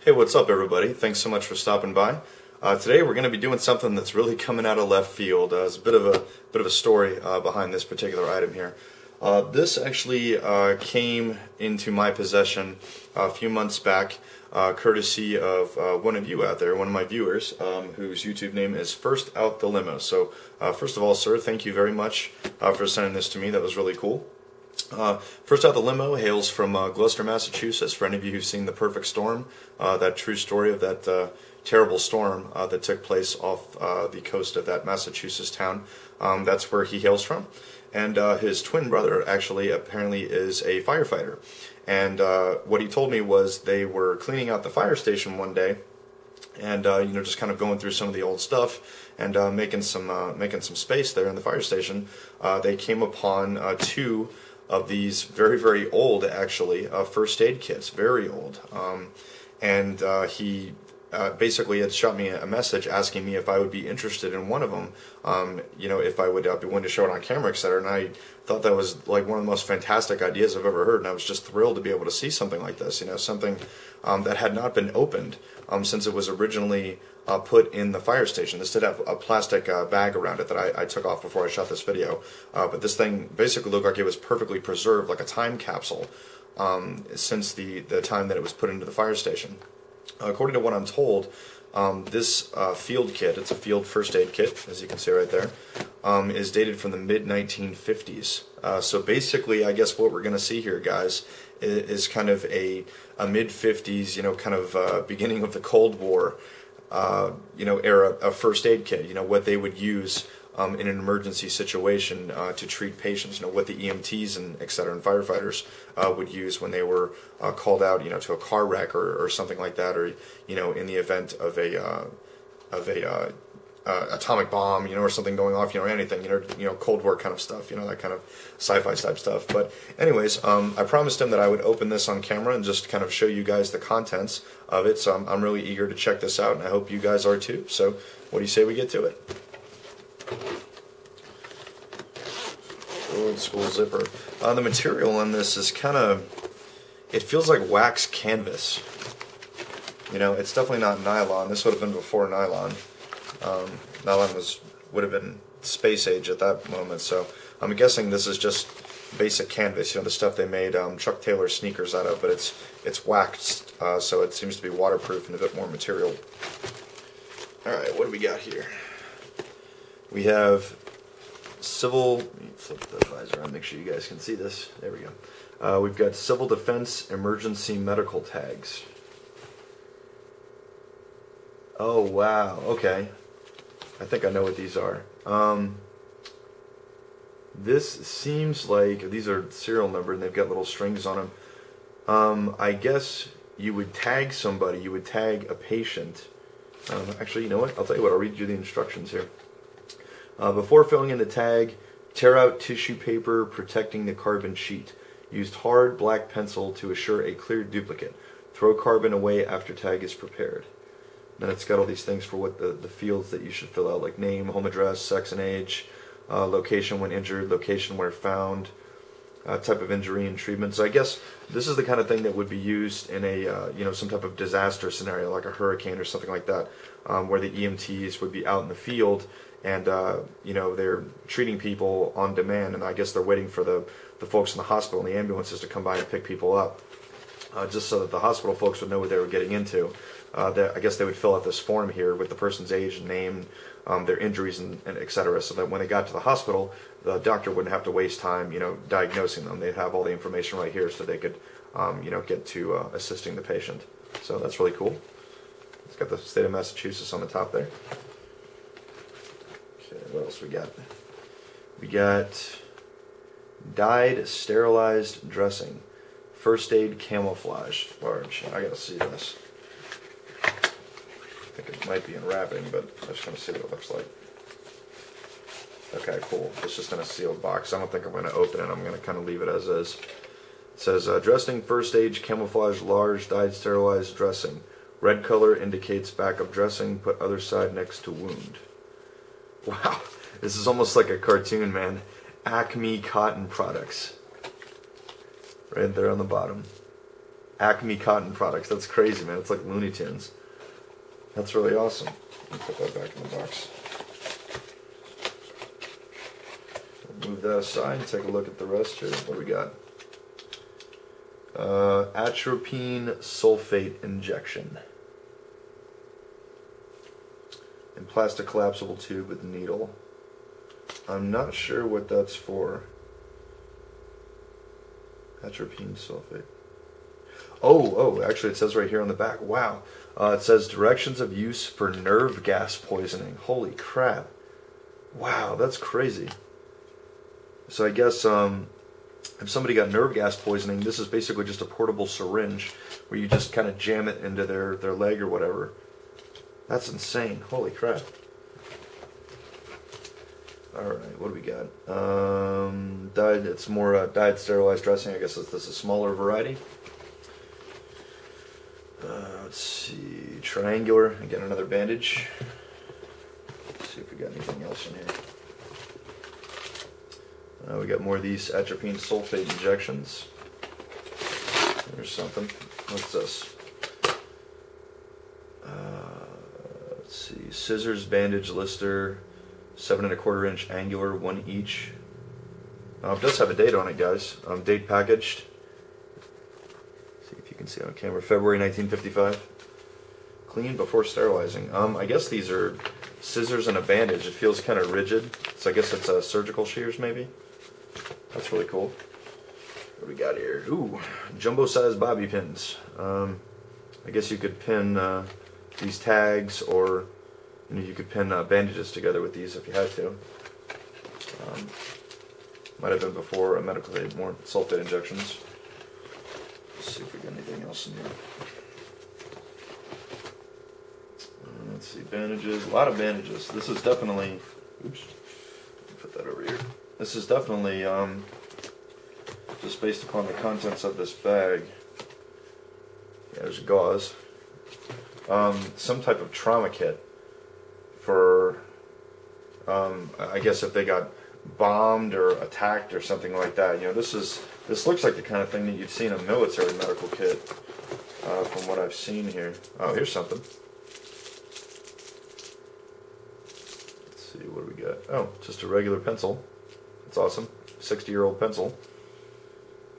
Hey, what's up everybody? Thanks so much for stopping by. Today we're going to be doing something that's really coming out of left field. There's a bit of a story behind this particular item here. This actually came into my possession a few months back, courtesy of one of you out there, one of my viewers, whose YouTube name is First Out the Limo. So first of all, sir, thank you very much for sending this to me. That was really cool. First Out the Limo hails from Gloucester, Massachusetts. For any of you who've seen The Perfect Storm, that true story of that terrible storm that took place off the coast of that Massachusetts town, that's where he hails from. And his twin brother actually apparently is a firefighter. And what he told me was they were cleaning out the fire station one day, and just kind of going through some of the old stuff and making some space there in the fire station. They came upon two of these very, very old, actually, first aid kits, very old. And he basically had shot me a message asking me if I would be interested in one of them, if I would be willing to show it on camera, etc. And I thought that was like one of the most fantastic ideas I've ever heard, and I was just thrilled to be able to see something like this, something that had not been opened since it was originally put in the fire station. This did have a plastic bag around it that I took off before I shot this video, but this thing basically looked like it was perfectly preserved, like a time capsule, since the time that it was put into the fire station. According to what I'm told, this field kit, it's a field first aid kit, as you can see right there, is dated from the mid-1950s. So basically, I guess what we're going to see here, guys, is kind of a mid-50s, kind of beginning of the Cold War, era of first aid kit, what they would use in an emergency situation to treat patients, what the EMTs and et cetera and firefighters would use when they were called out, to a car wreck or something like that, or in the event of a atomic bomb, or something going off, anything, Cold War kind of stuff, that kind of sci-fi type stuff. But anyways, I promised him that I would open this on camera and just kind of show you guys the contents of it. So I'm really eager to check this out, and I hope you guys are too. So what do you say we get to it? Old school zipper. The material on this is kind of, it feels like wax canvas. It's definitely not nylon. This would have been before nylon. Nylon would have been space age at that moment, so I'm guessing this is just basic canvas, the stuff they made Chuck Taylor sneakers out of, but it's waxed, so it seems to be waterproof and a bit more material. Alright, what do we got here? We have civil, let me flip the visor around, make sure you guys can see this. There we go. We've got Civil Defense Emergency Medical Tags. Oh wow, okay. I think I know what these are. This seems like these are serial numbered and they've got little strings on them. I guess you would tag somebody, you would tag a patient. Actually, you know what? I'll tell you what, I'll read you the instructions here. Before filling in the tag, tear out tissue paper protecting the carbon sheet. Use hard black pencil to assure a clear duplicate. Throw carbon away after tag is prepared. Then it's got all these things for what the fields that you should fill out, like name, home address, sex and age, location when injured, location where found, type of injury and treatment. So I guess this is the kind of thing that would be used in a some type of disaster scenario, like a hurricane or something like that, where the EMTs would be out in the field and they're treating people on demand, and I guess they're waiting for the folks in the hospital and the ambulances to come by and pick people up, just so that the hospital folks would know what they were getting into. I guess they would fill out this form here with the person's age and name, their injuries and etc., so that when they got to the hospital, the doctor wouldn't have to waste time, diagnosing them. They'd have all the information right here, so they could, get to assisting the patient. So that's really cool. It's got the state of Massachusetts on the top there. Okay, what else we got? We got dyed sterilized dressing, first aid camouflage, large. I gotta see this. I think it might be in wrapping, but I just want to see what it looks like. Okay, cool. It's just in a sealed box. I don't think I'm going to open it. I'm going to kind of leave it as is. It says, dressing, first aid, camouflage, large, dyed, sterilized dressing. Red color indicates backup dressing. Put other side next to wound. Wow. This is almost like a cartoon, man. Acme Cotton Products. Right there on the bottom. Acme Cotton Products. That's crazy, man. It's like Looney Tunes. That's really awesome. Let me put that back in the box. Move that aside and take a look at the rest here. What do we got? Atropine sulfate injection. In plastic collapsible tube with needle. I'm not sure what that's for. Atropine sulfate. Oh, actually it says right here on the back. Wow. It says directions of use for nerve gas poisoning. Holy crap. Wow, that's crazy. So I guess if somebody got nerve gas poisoning, this is basically just a portable syringe where you just kind of jam it into their leg or whatever. That's insane. Holy crap. Alright, what do we got? It's more dyed sterilized dressing. I guess this is a smaller variety. Let's see. Triangular. Again, another bandage. Let's see if we got anything else in here. We got more of these atropine sulfate injections. There's something. What's this? Let's see. Scissors, bandage, lister, 7 1/4 inch angular, 1 each. It does have a date on it, guys. Date packaged. See if you can see on camera. February 1955. Clean before sterilizing. I guess these are scissors and a bandage. It feels kind of rigid. So I guess it's surgical shears, maybe. That's really cool. What do we got here? Ooh, jumbo-sized bobby pins. I guess you could pin these tags, or you could pin bandages together with these if you had to. Might have been before a medical aid, more sulfate injections. Let's see if we got anything else in here. Let's see, bandages. A lot of bandages. This is definitely. Oops. Put that over here. This is definitely just based upon the contents of this bag. Yeah, there's gauze. Some type of trauma kit for, I guess if they got bombed or attacked or something like that. You know, this looks like the kind of thing that you'd see in a military medical kit, from what I've seen here. Oh, here's something. Let's see, what do we got? Oh, just a regular pencil. That's awesome. 60-year-old pencil.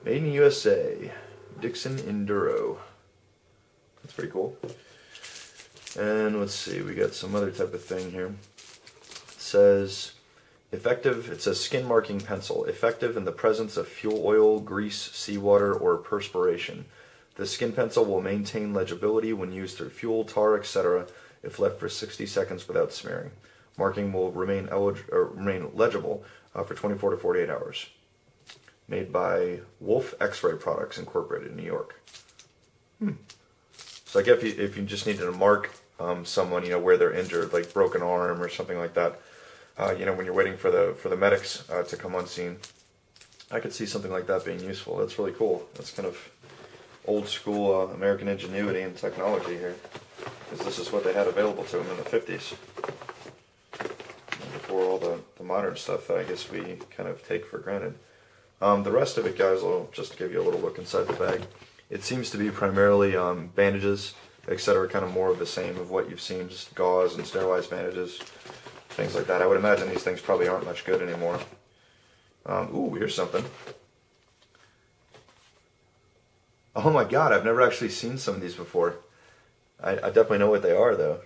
Made in USA. Dixon Enduro. That's pretty cool. And let's see, we got some other type of thing here. It says effective, it says skin marking pencil. Effective in the presence of fuel oil, grease, seawater, or perspiration. The skin pencil will maintain legibility when used through fuel, tar, etc. if left for 60 seconds without smearing. Marking will remain legible for 24 to 48 hours. Made by Wolf X-Ray Products Incorporated in New York. So I guess if you just needed to mark someone, you know, where they're injured, like broken arm or something like that, you know, when you're waiting for the medics to come on scene, I could see something like that being useful. That's really cool. That's kind of old school American ingenuity and technology here, because this is what they had available to them in the 50s. Before all the modern stuff that I guess we kind of take for granted. The rest of it, guys, I'll just give you a little look inside the bag. It seems to be primarily bandages, etc., kind of more of the same of what you've seen, just gauze and sterilized bandages, things like that. I would imagine these things probably aren't much good anymore. Ooh, here's something. Oh my god, I've never actually seen some of these before. I definitely know what they are, though.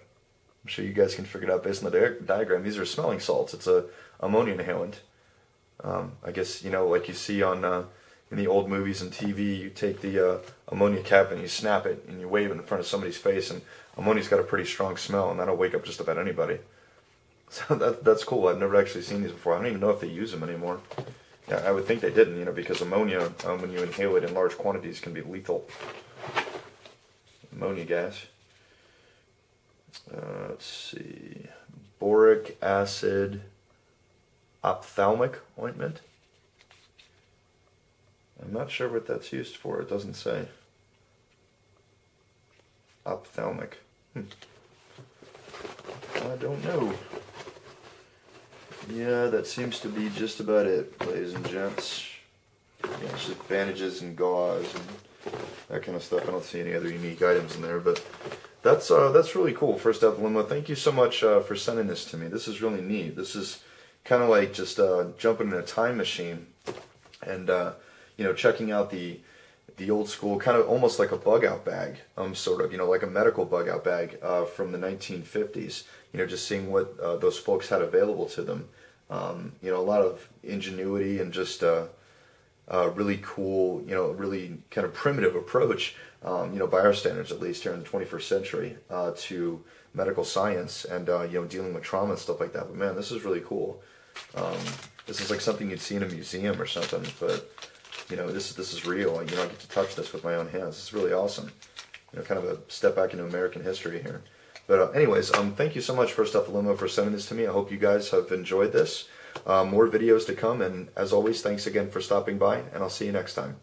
I'm sure you guys can figure it out based on the diagram. These are smelling salts. It's a ammonia inhalant. I guess, you know, like you see on in the old movies and TV, you take the ammonia cap and you snap it and you wave it in front of somebody's face, and ammonia's got a pretty strong smell, and that'll wake up just about anybody. So that's cool. I've never actually seen these before. I don't even know if they use them anymore. Yeah, I would think they didn't, you know, because ammonia, when you inhale it in large quantities, can be lethal. Ammonia gas. Let's see. Boric acid ophthalmic ointment. I'm not sure what that's used for. It doesn't say. Ophthalmic. I don't know. Yeah, that seems to be just about it, ladies and gents. Yeah, it's just bandages and gauze and that kind of stuff. I don't see any other unique items in there, but that's really cool. First up, Limo, thank you so much for sending this to me. This is really neat. This is kind of like just jumping in a time machine and you know, checking out the old school, kind of almost like a bug out bag, sort of, you know, like a medical bug out bag from the 1950s. You know, just seeing what those folks had available to them. You know, a lot of ingenuity and just really cool, you know, really kind of primitive approach, you know, by our standards, at least here in the 21st century, to medical science and, you know, dealing with trauma and stuff like that. But man, this is really cool. This is like something you'd see in a museum or something, but, you know, this is real. You know, I get to touch this with my own hands. It's really awesome. You know, kind of a step back into American history here. But anyways, thank you so much, First Up Limo, for sending this to me. I hope you guys have enjoyed this. More videos to come, and as always, thanks again for stopping by, and I'll see you next time.